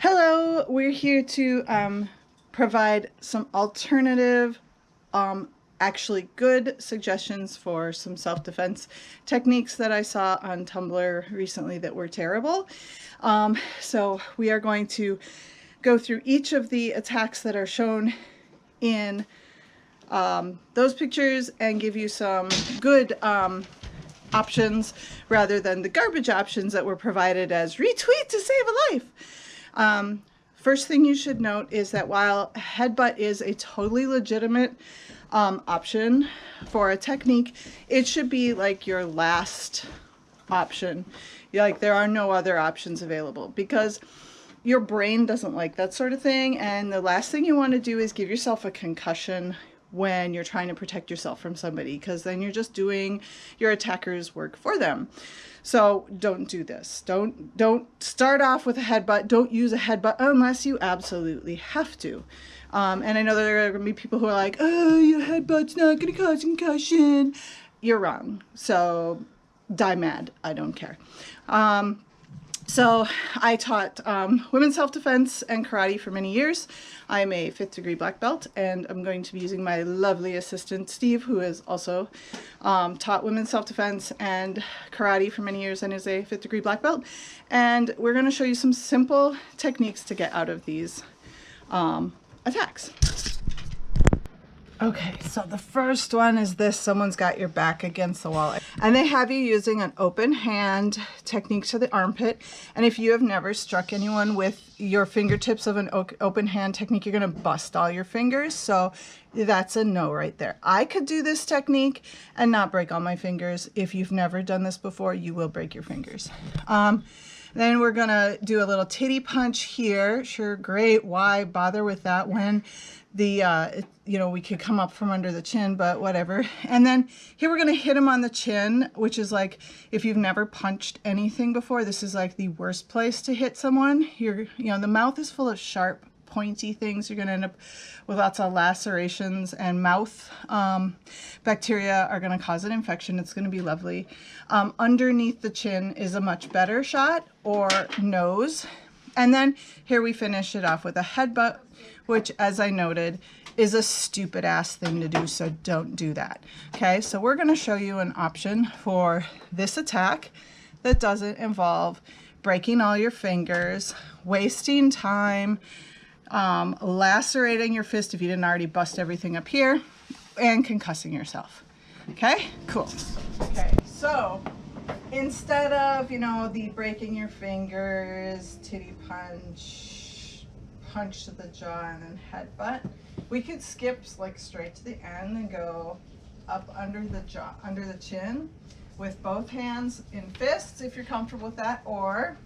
Hello, we're here to provide some alternative, actually good suggestions for some self-defense techniques that I saw on Tumblr recently that were terrible. So we are going to go through each of the attacks that are shown in those pictures and give you some good options rather than the garbage options that were provided as retweet to save a life. First thing you should note is that while headbutt is a totally legitimate option for a technique, it should be like your last option. Like there are no other options available because your brain doesn't like that sort of thing, and the last thing you want to do is give yourself a concussion when you're trying to protect yourself from somebody, because then you're just doing your attacker's work for them. So don't do this. Don't start off with a headbutt. Don't use a headbutt unless you absolutely have to. And I know there are going to be people who are like, oh, your headbutt's not going to cause concussion. You're wrong. So die mad. I don't care. So I taught women's self-defense and karate for many years. I'm a 5th degree black belt, and I'm going to be using my lovely assistant Steve, who has also taught women's self-defense and karate for many years and is a 5th degree black belt. And we're going to show you some simple techniques to get out of these attacks. Okay, so the first one is this. Someone's got your back against the wall and they have you using an open hand technique to the armpit. And if you have never struck anyone with your fingertips of an open hand technique, you're going to bust all your fingers. So that's a no right there. I could do this technique and not break all my fingers. If you've never done this before, you will break your fingers. Then we're gonna do a little titty punch here. Sure, great. Why bother with that when the, we could come up from under the chin, but whatever. And then here we're gonna hit him on the chin, which is like, if you've never punched anything before, this is like the worst place to hit someone. The mouth is full of sharp, pointy things. You're going to end up with lots of lacerations, and mouth bacteria are going to cause an infection. It's going to be lovely. Underneath the chin is a much better shot, or nose. And then here we finish it off with a headbutt, which, as I noted, is a stupid ass thing to do, so don't do that. Okay, so we're going to show you an option for this attack that doesn't involve breaking all your fingers, wasting time, lacerating your fist if you didn't already bust everything up here, and concussing yourself. Okay, cool. Okay, so instead of, the breaking your fingers, titty punch, punch to the jaw, and then headbutt, we could skip like straight to the end and go up under the jaw, under the chin, with both hands in fists if you're comfortable with that, or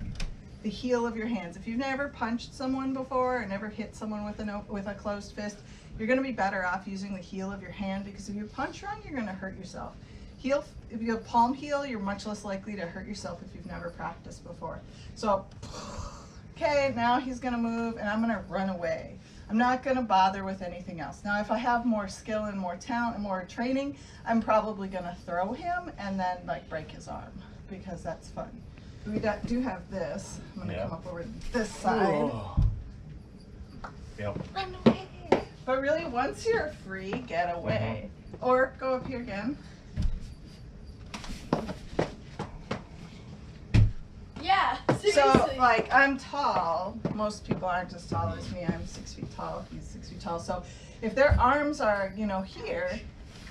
the heel of your hands. If you've never punched someone before or never hit someone with a closed fist, you're going to be better off using the heel of your hand, because if you punch wrong, you're going to hurt yourself. If you have palm heel, you're much less likely to hurt yourself if you've never practiced before. So, okay, now he's going to move and I'm going to run away. I'm not going to bother with anything else. Now, if I have more skill and more talent and more training, I'm probably going to throw him and then break his arm, because that's fun. We do have this. I'm going to come up over this side. Yep. Run away. But really, once you're free, get away. Or go up here again. Yeah, seriously. So, I'm tall. Most people aren't as tall as me. I'm 6 feet tall. He's 6 feet tall. So, if their arms are, here,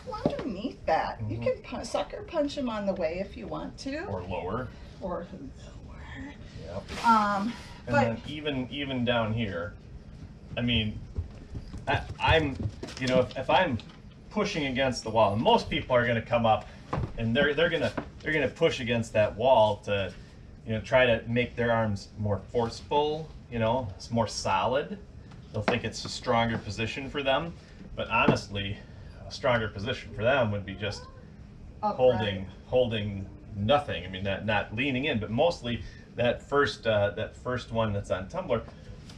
go underneath that. You can sucker punch him on the way if you want to. Or lower. Or lower. Yep. But then even down here, I mean, I'm, if I'm pushing against the wall, and most people are going to come up, and they're gonna push against that wall to, try to make their arms more forceful. It's more solid. They'll think it's a stronger position for them, but honestly, a stronger position for them would be just holding nothing. I mean, not leaning in, but mostly that first one that's on Tumblr,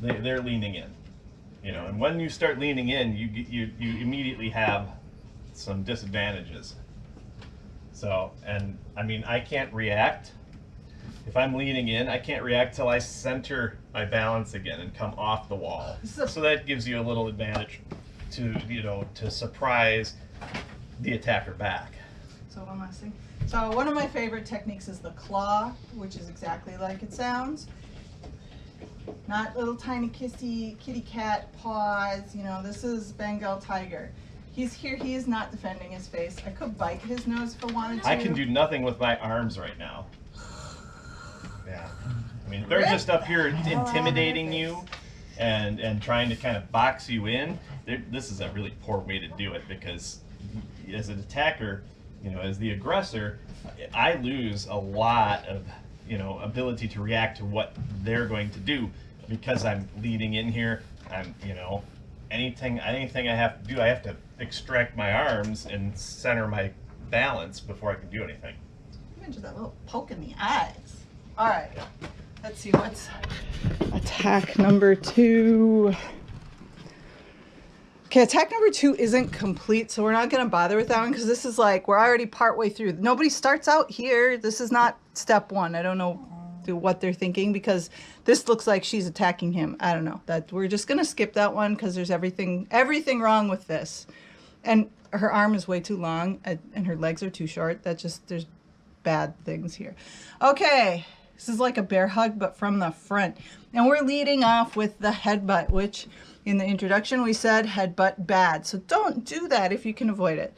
they're leaning in. And when you start leaning in, you immediately have some disadvantages. So, and I mean, I can't react if I'm leaning in, I can't react till I center my balance again and come off the wall. So that gives you a little advantage to, you know, to surprise the attacker back. So one last thing. So one of my favorite techniques is the claw, which is exactly like it sounds. Not little tiny kitty cat paws, you know, this is Bengal tiger. He's here, he is not defending his face. I could bite his nose if I wanted to. I can do nothing with my arms right now. Yeah. I mean, they're just up here intimidating you and trying to kind of box you in. This is a really poor way to do it, because as an attacker, you know, as the aggressor, I lose a lot of, you know, ability to react to what they're going to do because I'm leading in here. I'm, you know, anything I have to do, I have to extract my arms and center my balance before I can do anything. Even just that little poke in the eyes. All right, let's see what's attack number 2. Okay, attack number 2 isn't complete, so we're not going to bother with that one because this is like, we're already partway through. Nobody starts out here. This is not step 1. I don't know what they're thinking because this looks like she's attacking him. I don't know. That we're just going to skip that one because there's everything wrong with this. And her arm is way too long and her legs are too short. That just, there's bad things here. Okay, this is like a bear hug, but from the front. And we're leading off with the headbutt, which in the introduction we said headbutt bad. So don't do that if you can avoid it.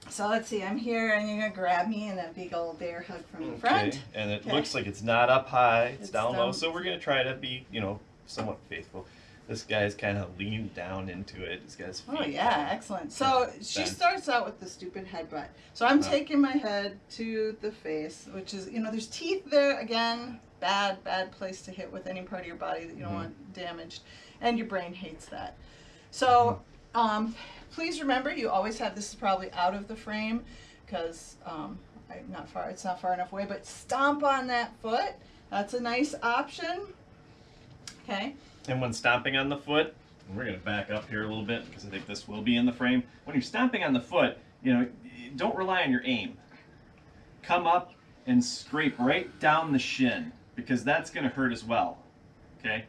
So let's see, I'm here and you're gonna grab me in a big old bear hug from the front. And it looks like it's not up high, it's down low. So we're gonna try to be, you know, somewhat faithful. This guy's kind of leaned down into it. This guy's feet. Oh yeah, excellent. So she starts out with the stupid headbutt. So I'm taking my head to the face, which is, you know, there's teeth there. Again, bad place to hit with any part of your body that you don't want damaged. And your brain hates that. So please remember, you always have, this is probably out of the frame because it's not far enough away, but stomp on that foot. That's a nice option. Okay. And when stomping on the foot, and we're going to back up here a little bit because I think this will be in the frame. When you're stomping on the foot, you know, don't rely on your aim. Come up and scrape right down the shin because that's going to hurt as well. Okay?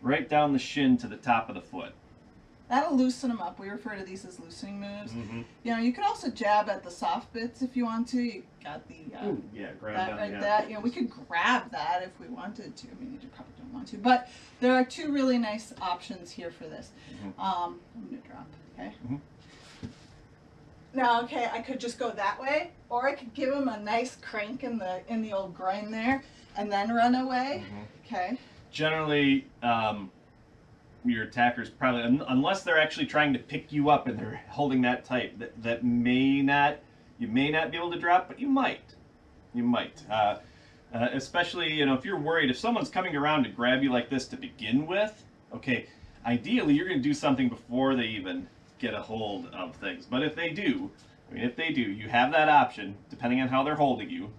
Right down the shin to the top of the foot. That'll loosen them up. We refer to these as loosening moves. You know, you can also jab at the soft bits if you want to. You got the grab that down, right there. You know, we could grab that if we wanted to. I mean, you probably don't want to, but there are 2 really nice options here for this. I'm gonna drop. Okay. Now, okay, I could just go that way, or I could give him a nice crank in the old groin there, and then run away. Okay. Generally, your attackers probably, unless they're actually trying to pick you up and they're holding that tight, you may not be able to drop, but you might. Especially, you know, if you're worried, if someone's coming around to grab you like this to begin with, okay, ideally you're going to do something before they even get a hold of things. But if they do, you have that option, depending on how they're holding you.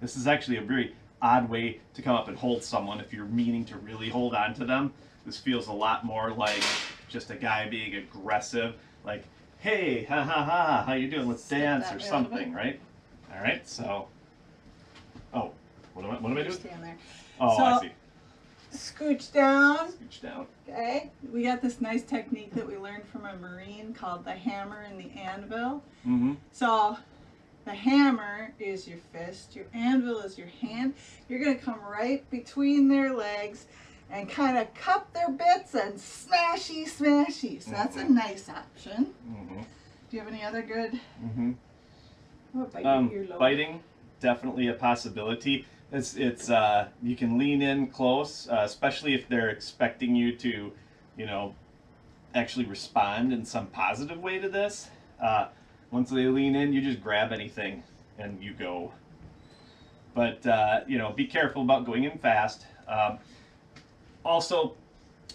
This is actually a very odd way to come up and hold someone if you're meaning to really hold on to them. This feels a lot more like just a guy being aggressive, like, hey, ha ha ha, how you doing? Let's dance or something, right? All right, so, oh, what am I doing? Stand there. Oh, so, I see. Scooch down. Scooch down. Okay, we got this nice technique that we learned from a Marine called the hammer and the anvil. So the hammer is your fist, your anvil is your hand. You're going to come right between their legs and kind of cup their bits and smashy. So that's a nice option. Do you have any other good? Biting, definitely a possibility. It's you can lean in close, especially if they're expecting you to, you know, actually respond in some positive way to this. Once they lean in, you just grab anything and you go. But you know, be careful about going in fast. Also,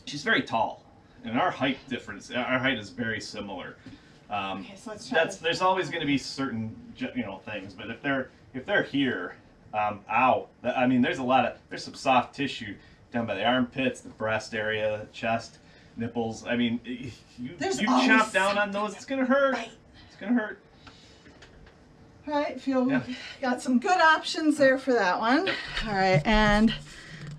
she's very tall, and our height is very similar. Okay, so let's try there's always going to be certain, you know, things, but if they're here, ow! I mean, there's some soft tissue down by the armpits, the breast area, the chest, nipples. I mean, you chomp down on those, it's gonna hurt. It's gonna hurt. All right, feel Yeah. got some good options there for that one. All right, and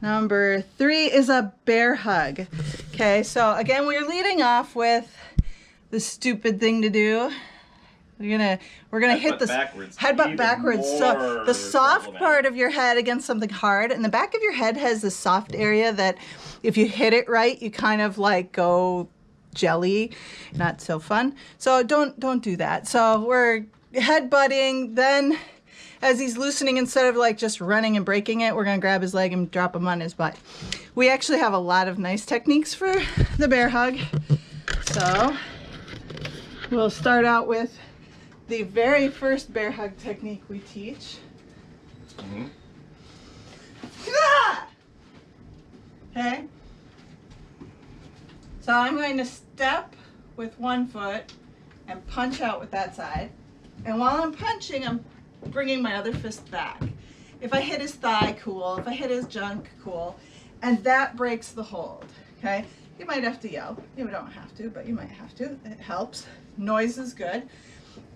number 3 is a bear hug. Okay, so again, we're leading off with the stupid thing to do. We're gonna hit the headbutt Even backwards. So more the soft problematic. part of your head against something hard, and the back of your head has this soft area that, if you hit it right, you kind of like go jelly. Not so fun. So don't do that. So we're headbutting. Then, as he's loosening, instead of like just running and breaking it, we're gonna grab his leg and drop him on his butt. We actually have a lot of nice techniques for the bear hug. So we'll start out with the very first bear hug technique we teach. Mhm. Ah! Okay. So I'm going to step with one foot and punch out with that side. And while I'm punching, I'm bringing my other fist back. If I hit his thigh, cool. If I hit his junk, cool. And that breaks the hold. Okay. You might have to yell. You don't have to, but you might have to. It helps. Noise is good.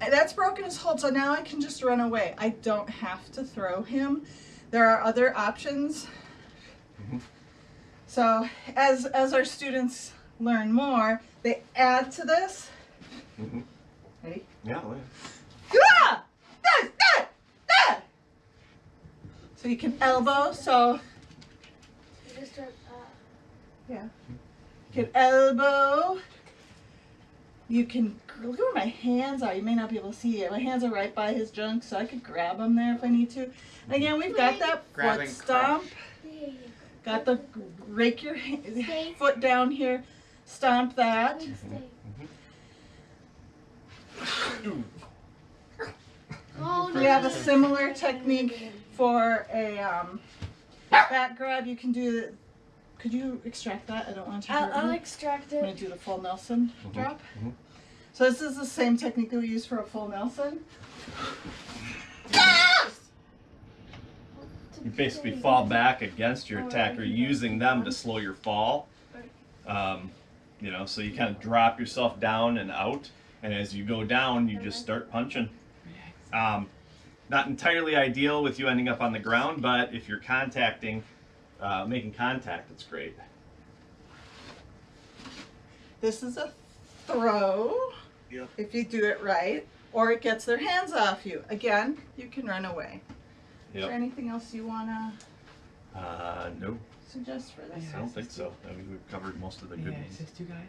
And that's broken his hold, so now I can just run away. I don't have to throw him. There are other options. So as our students learn more, they add to this. Ready? Yeah. Ah! Ah! Ah! Ah! So you can elbow, so yeah. You can elbow. You can look at where my hands are. You may not be able to see it. My hands are right by his junk, so I could grab him there if I need to. And again, we've got that Grabbing foot stomp. Got the rake your foot down here, stomp that. We have a similar technique for a back grab. You can do. Could you extract that? I don't want to. I'll extract I'm gonna it. do the full Nelson drop. So this is the same technique that we use for a full Nelson. You basically fall back against your attacker, using them to slow your fall. You know, so you kind of drop yourself down and out, and as you go down, you just start punching. Not entirely ideal with you ending up on the ground, but if you're making contact, it's great. This is a throw, if you do it right, or it gets their hands off you. Again, you can run away. Is there anything else you want to No, suggest for this? I don't think so. I mean, we've covered most of the good ones. Assist you guys.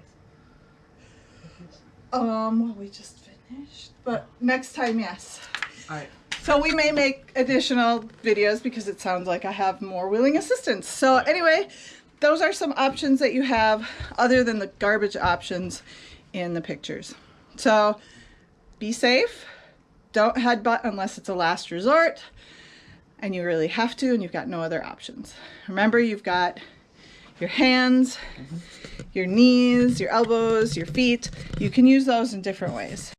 Well, we just finished, but next time, yes. All right. So we may make additional videos because it sounds like I have more willing assistants. So anyway, those are some options that you have other than the garbage options in the pictures. So be safe. Don't headbutt unless it's a last resort and you really have to and you've got no other options. Remember, you've got your hands, your knees, your elbows, your feet. You can use those in different ways.